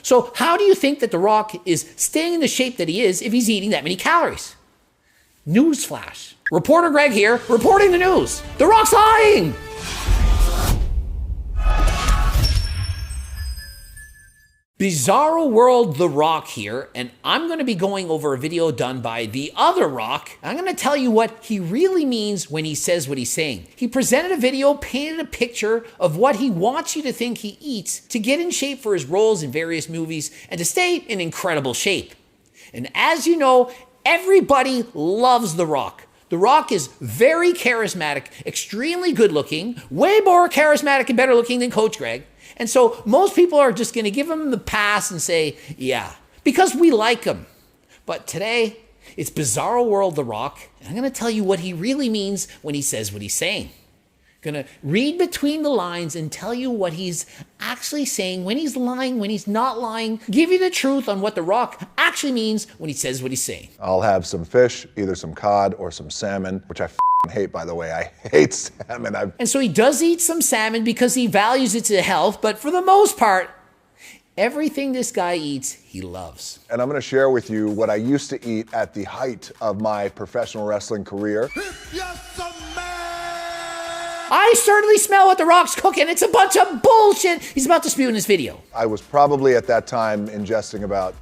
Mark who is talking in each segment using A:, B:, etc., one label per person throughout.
A: So how do you think that The Rock is staying in the shape that he is if he's eating that many calories? Newsflash. Reporter Greg here, reporting the news. The Rock's lying! Bizarro World The Rock here, and I'm going to be going over a video done by the other Rock. I'm going to tell you what he really means when he says what he's saying. He presented a video, painted a picture of what he wants you to think he eats to get in shape for his roles in various movies and to stay in incredible shape. And as you know, everybody loves The Rock. The Rock is very charismatic, extremely good looking, way more charismatic and better looking than Coach Greg. And so most people are just going to give him the pass and say, yeah, because we like him. But today, it's Bizarro World The Rock, and I'm going to tell you what he really means when he says what he's saying. I'm going to read between the lines and tell you what he's actually saying, when he's lying, when he's not lying, give you the truth on what The Rock actually means when he says what he's saying.
B: I'll have some fish, either some cod or some salmon, which I hate, by the way. I hate salmon.
A: And so he does eat some salmon because he values its health, but for the most part, everything this guy eats, he loves.
B: And I'm going to share with you what I used to eat at the height of my professional wrestling career.
A: I certainly smell what The Rock's cooking. It's a bunch of bullshit he's about to spew in this video.
B: I was probably at that time ingesting about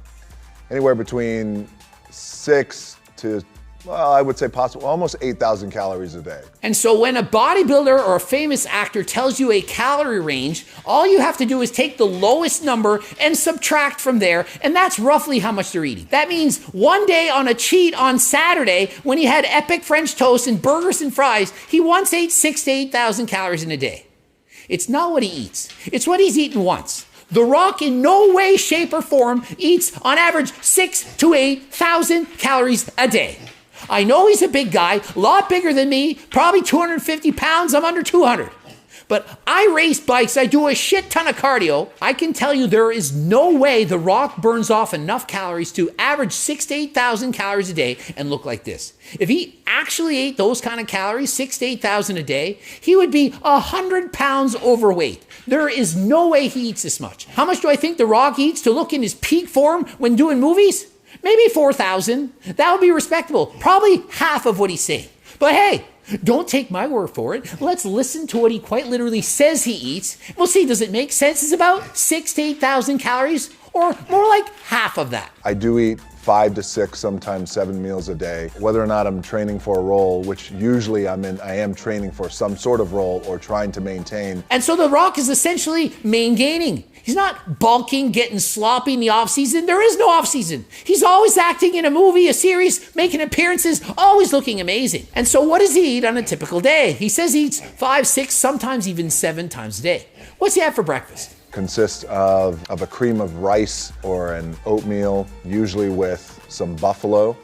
B: anywhere between 6 to, well, I would say possible, almost 8,000 calories a day.
A: And so when a bodybuilder or a famous actor tells you a calorie range, all you have to do is take the lowest number and subtract from there, and that's roughly how much they're eating. That means one day on a cheat on Saturday, when he had epic French toast and burgers and fries, he once ate 6,000 to 8,000 calories in a day. It's not what he eats. It's what he's eaten once. The Rock in no way, shape, or form eats on average 6,000 to 8,000 calories a day. I know he's a big guy, a lot bigger than me, probably 250 pounds, I'm under 200. But I race bikes, I do a shit ton of cardio. I can tell you there is no way The Rock burns off enough calories to average 6,000 to 8,000 calories a day and look like this. If he actually ate those kind of calories, 6,000 to 8,000 a day, he would be 100 pounds overweight. There is no way he eats this much. How much do I think The Rock eats to look in his peak form when doing movies? Maybe 4,000. That would be respectable. Probably half of what he's saying. But hey, don't take my word for it. Let's listen to what he quite literally says he eats. We'll see, does it make sense? It's about 6,000 to 8,000 calories, or more like half of that.
B: I do eat 5 to 6, sometimes 7 meals a day. Whether or not I'm training for a role, which usually I am training for some sort of role or trying to maintain.
A: And so The Rock is essentially main-gaining. He's not bulking, getting sloppy in the off-season. There is no off-season. He's always acting in a movie, a series, making appearances, always looking amazing. And so what does he eat on a typical day? He says he eats 5, 6, sometimes even 7 times a day. What's he have for breakfast?
B: Consists of a cream of rice or an oatmeal, usually with some buffalo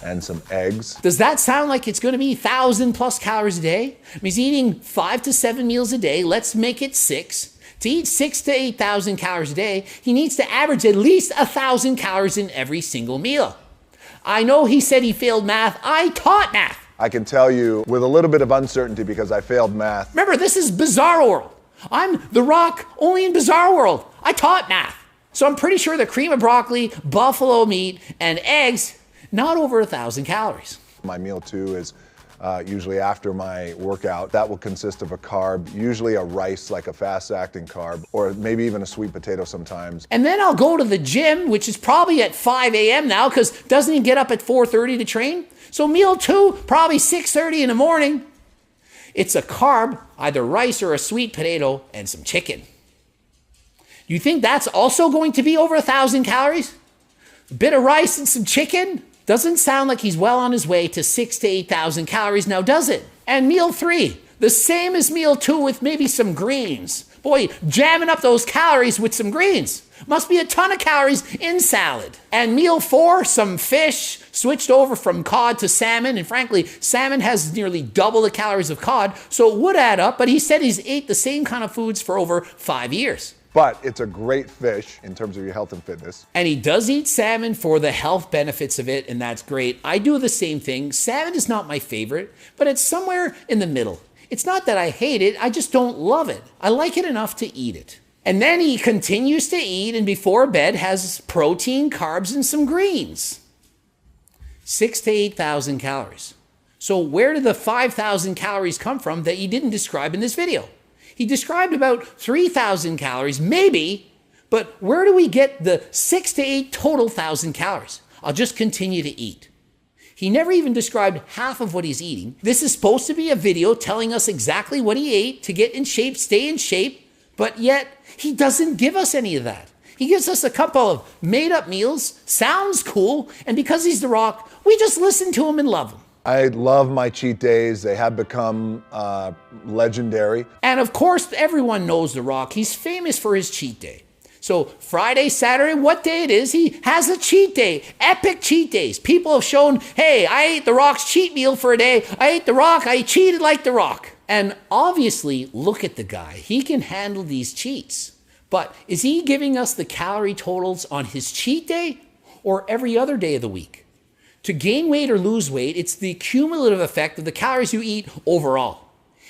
B: and some eggs.
A: Does that sound like it's going to be 1,000 plus calories a day? I mean, he's eating 5 to 7 meals a day. Let's make it 6. To eat 6,000 to 8,000 calories a day, he needs to average at least 1,000 calories in every single meal. I know he said he failed math. I taught math.
B: I can tell you with a little bit of uncertainty because I failed math.
A: Remember, this is Bizarro World. I'm The Rock only in Bizarro World. I taught math. So I'm pretty sure the cream of broccoli, buffalo meat, and eggs, not over 1,000 calories.
B: My meal too is usually after my workout. That will consist of a carb, usually a rice, like a fast-acting carb, or maybe even a sweet potato sometimes.
A: And then I'll go to the gym, which is probably at 5 a.m. now, because doesn't he get up at 4:30 to train? So meal 2, probably 6:30 in the morning. It's a carb, either rice or a sweet potato, and some chicken. You think that's also going to be over 1,000 calories? A bit of rice and some chicken? Doesn't sound like he's well on his way to 6,000 to 8,000 calories now, does it? And meal 3, the same as meal 2 with maybe some greens. Boy, jamming up those calories with some greens. Must be a ton of calories in salad. And meal 4, some fish, switched over from cod to salmon. And frankly, salmon has nearly double the calories of cod, so it would add up. But he said he's ate the same kind of foods for over 5 years.
B: But it's a great fish in terms of your health and fitness.
A: And he does eat salmon for the health benefits of it, and that's great. I do the same thing. Salmon is not my favorite, but it's somewhere in the middle. It's not that I hate it, I just don't love it. I like it enough to eat it. And then he continues to eat, and before bed has protein, carbs, and some greens. 6,000 to 8,000 calories. So where did the 5,000 calories come from that he didn't describe in this video? He described about 3,000 calories, maybe, but where do we get the 6 to 8 total thousand calories? I'll just continue to eat. He never even described half of what he's eating. This is supposed to be a video telling us exactly what he ate to get in shape, stay in shape, but yet he doesn't give us any of that. He gives us a couple of made-up meals, sounds cool, and because he's The Rock, we just listen to him and love him.
B: I love my cheat days. They have become legendary.
A: And of course, everyone knows The Rock. He's famous for his cheat day. So Friday, Saturday, what day it is, he has a cheat day. Epic cheat days. People have shown, hey, I ate The Rock's cheat meal for a day. I ate The Rock. I cheated like The Rock. And obviously, look at the guy. He can handle these cheats. But is he giving us the calorie totals on his cheat day or every other day of the week? To gain weight or lose weight, it's the cumulative effect of the calories you eat overall.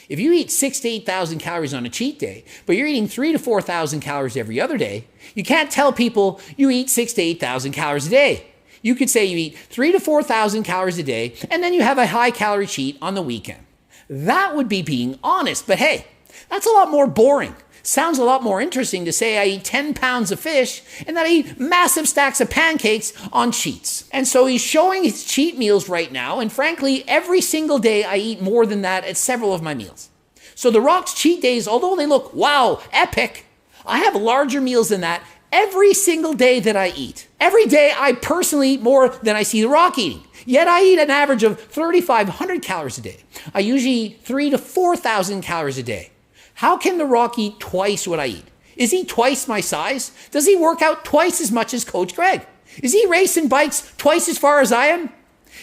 A: If you eat 6,000 to 8,000 calories on a cheat day, but you're eating 3,000 to 4,000 calories every other day, you can't tell people you eat 6,000 to 8,000 calories a day. You could say you eat 3,000 to 4,000 calories a day, and then you have a high calorie cheat on the weekend. That would be being honest, but hey, that's a lot more boring. Sounds a lot more interesting to say I eat 10 pounds of fish and that I eat massive stacks of pancakes on cheats. And so he's showing his cheat meals right now, and frankly, every single day I eat more than that at several of my meals. So The Rock's cheat days, although they look, wow, epic, I have larger meals than that every single day that I eat. Every day I personally eat more than I see The Rock eating. Yet I eat an average of 3,500 calories a day. I usually eat 3,000 to 4,000 calories a day. How can The Rock eat twice what I eat? Is he twice my size? Does he work out twice as much as Coach Greg? Is he racing bikes twice as far as I am?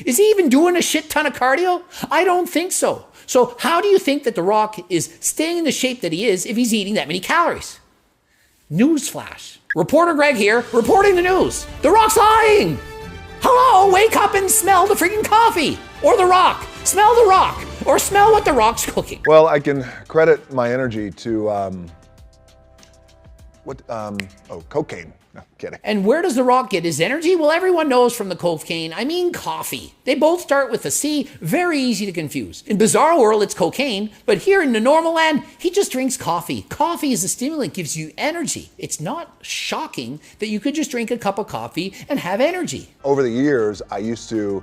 A: Is he even doing a shit ton of cardio? I don't think so. So how do you think that The Rock is staying in the shape that he is if he's eating that many calories? Newsflash. Reporter Greg here, reporting the news. The Rock's lying! Hello, wake up and smell the freaking coffee! Or The Rock. Smell The Rock. Or smell what The Rock's cooking.
B: Well, I can credit my energy to, cocaine. No, kidding.
A: And where does The Rock get his energy? Well, everyone knows from the cocaine, I mean coffee. They both start with a C, very easy to confuse. In Bizarre World, it's cocaine, but here in the normal land, he just drinks coffee. Coffee is a stimulant, gives you energy. It's not shocking that you could just drink a cup of coffee and have energy.
B: Over the years, I used to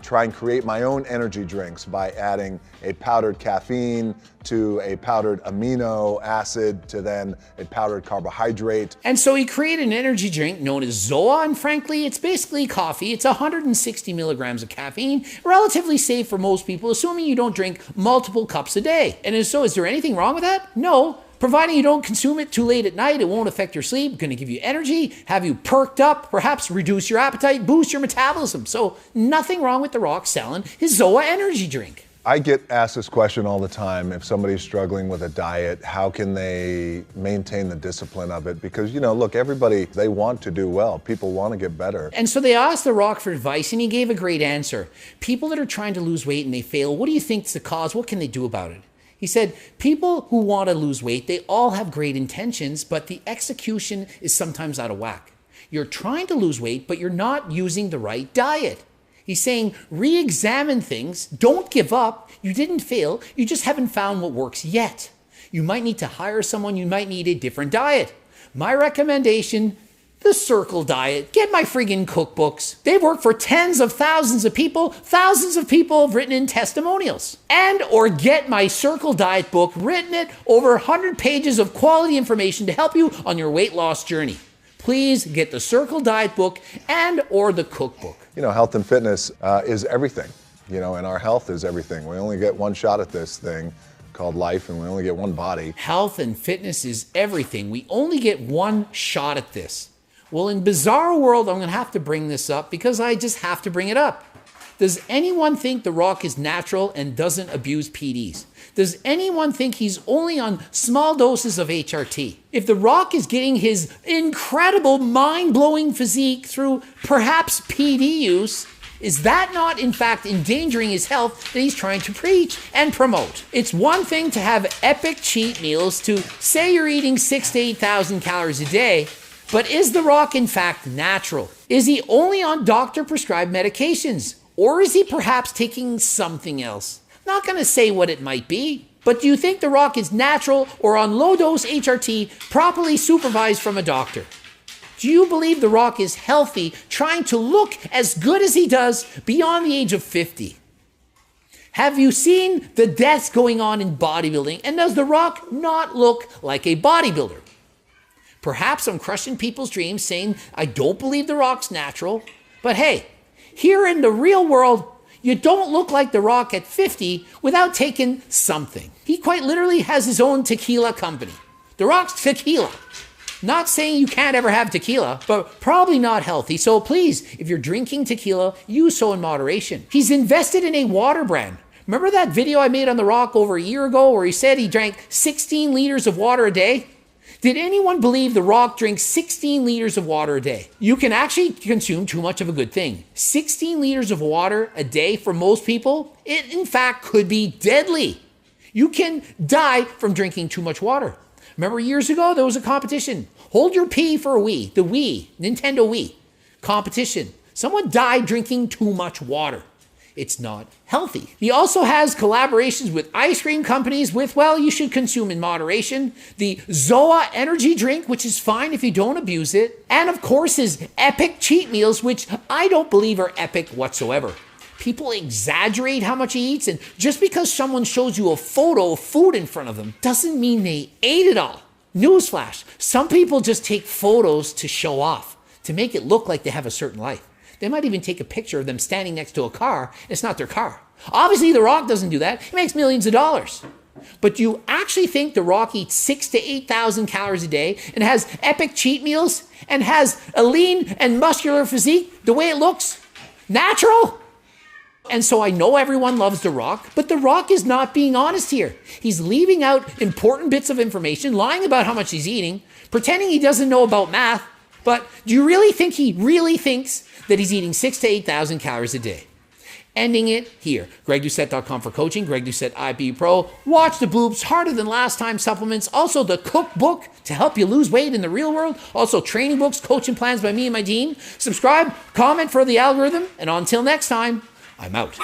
B: try and create my own energy drinks by adding a powdered caffeine to a powdered amino acid to then a powdered carbohydrate.
A: And so he created an energy drink known as Zoa, and frankly, it's basically coffee. It's 160 milligrams of caffeine, relatively safe for most people, assuming you don't drink multiple cups a day. And so is there anything wrong with that? No. Providing you don't consume it too late at night, it won't affect your sleep, going to give you energy, have you perked up, perhaps reduce your appetite, boost your metabolism. So nothing wrong with The Rock selling his Zoa energy drink.
B: I get asked this question all the time. If somebody's struggling with a diet, how can they maintain the discipline of it? Because, look, everybody, they want to do well. People want to get better.
A: And so they asked The Rock for advice, and he gave a great answer. People that are trying to lose weight and they fail, what do you think's the cause? What can they do about it? He said, people who want to lose weight, they all have great intentions, but the execution is sometimes out of whack. You're trying to lose weight, but you're not using the right diet. He's saying, re-examine things, don't give up. You didn't fail, you just haven't found what works yet. You might need to hire someone, you might need a different diet. My recommendation, the Circle Diet. Get my friggin' cookbooks. They've worked for tens of thousands of people. Thousands of people have written in testimonials. Or get my Circle Diet book, written it over 100 pages of quality information to help you on your weight loss journey. Please get the Circle Diet book or the cookbook.
B: Health and fitness is everything, and our health is everything. We only get one shot at this thing called life, and we only get one body.
A: Health and fitness is everything. We only get one shot at this. Well, in Bizarre World, I'm going to have to bring this up because I just have to bring it up. Does anyone think The Rock is natural and doesn't abuse PDs? Does anyone think he's only on small doses of HRT? If The Rock is getting his incredible, mind-blowing physique through perhaps PD use, Is that not, in fact, endangering his health that he's trying to preach and promote? It's one thing to have epic cheat meals to say you're eating 6,000 to 8,000 calories a day, but is The Rock, in fact, natural? Is he only on doctor-prescribed medications? Or is he perhaps taking something else? Not going to say what it might be, but do you think The Rock is natural or on low-dose HRT properly supervised from a doctor? Do you believe The Rock is healthy, trying to look as good as he does beyond the age of 50? Have you seen the deaths going on in bodybuilding, and does The Rock not look like a bodybuilder? Perhaps I'm crushing people's dreams saying I don't believe The Rock's natural, but hey, here in the real world, you don't look like The Rock at 50 without taking something. He quite literally has his own tequila company. The Rock's Tequila. Not saying you can't ever have tequila, but probably not healthy. So please, if you're drinking tequila, use so in moderation. He's invested in a water brand. Remember that video I made on The Rock over a year ago where he said he drank 16 liters of water a day? Did anyone believe The Rock drinks 16 liters of water a day? You can actually consume too much of a good thing. 16 liters of water a day for most people, it in fact could be deadly. You can die from drinking too much water. Remember years ago, there was a competition. Hold your pee for a Wii, the Wii, Nintendo Wii competition. Someone died drinking too much water. It's not healthy. He also has collaborations with ice cream companies with, well, you should consume in moderation. The Zoa energy drink, which is fine if you don't abuse it. And of course, his epic cheat meals, which I don't believe are epic whatsoever. People exaggerate how much he eats, and just because someone shows you a photo of food in front of them doesn't mean they ate it all. Newsflash, some people just take photos to show off, to make it look like they have a certain life. They might even take a picture of them standing next to a car. It's not their car. Obviously, The Rock doesn't do that. He makes millions of dollars. But do you actually think The Rock eats 6,000 to 8,000 calories a day and has epic cheat meals and has a lean and muscular physique the way it looks? Natural? And so I know everyone loves The Rock, but The Rock is not being honest here. He's leaving out important bits of information, lying about how much he's eating, pretending he doesn't know about math. But do you really think he really thinks that he's eating 6,000 to 8,000 calories a day? Ending it here. GregDoucette.com for coaching. Greg Doucette IPU Pro. Watch the boobs, harder than last time supplements. Also the cookbook to help you lose weight in the real world. Also training books, coaching plans by me and my team. Subscribe, comment for the algorithm. And until next time, I'm out.